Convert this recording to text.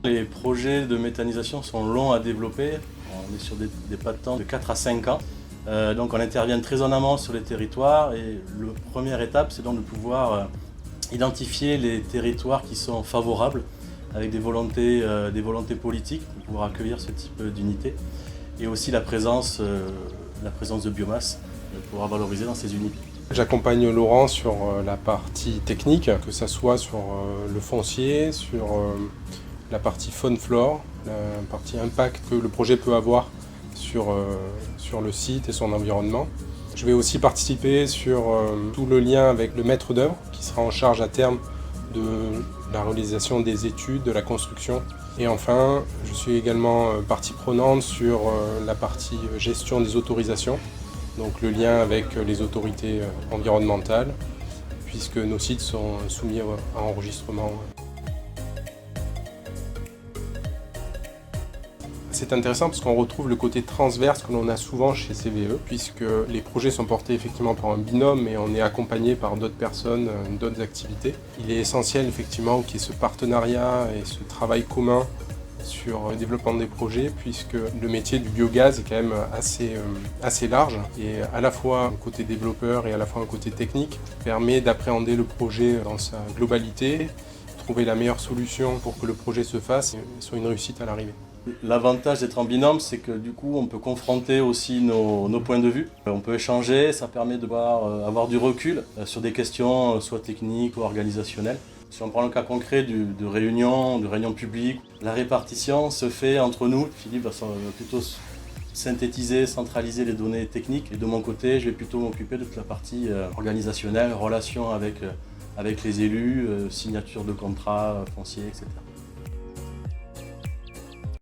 Les projets de méthanisation sont longs à développer. On est sur des pas de temps de 4 à 5 ans. Donc on intervient très en amont sur les territoires et la première étape, c'est donc de pouvoir identifier les territoires qui sont favorables avec des volontés politiques pour pouvoir accueillir ce type d'unité et aussi la présence de biomasse pour pouvoir valoriser dans ces unités. J'accompagne Laurent sur la partie technique, que ce soit sur le foncier, sur la partie faune-flore, la partie impact que le projet peut avoir sur le site et son environnement. Je vais aussi participer sur tout le lien avec le maître d'œuvre qui sera en charge à terme de la réalisation des études, de la construction. Et enfin, je suis également partie prenante sur la partie gestion des autorisations, donc le lien avec les autorités environnementales, puisque nos sites sont soumis à enregistrement. C'est intéressant parce qu'on retrouve le côté transverse que l'on a souvent chez CVE, puisque les projets sont portés effectivement par un binôme et on est accompagné par d'autres personnes, d'autres activités. Il est essentiel effectivement qu'il y ait ce partenariat et ce travail commun sur le développement des projets, puisque le métier du biogaz est quand même assez large et à la fois un côté développeur et à la fois un côté technique permet d'appréhender le projet dans sa globalité, trouver la meilleure solution pour que le projet se fasse et soit une réussite à l'arrivée. L'avantage d'être en binôme, c'est que du coup, on peut confronter aussi nos points de vue. On peut échanger, ça permet de avoir du recul sur des questions soit techniques ou organisationnelles. Si on prend le cas concret de réunions publiques, la répartition se fait entre nous. Philippe va plutôt synthétiser, centraliser les données techniques. Et de mon côté, je vais plutôt m'occuper de toute la partie organisationnelle, relation avec les élus, signature de contrats fonciers, etc.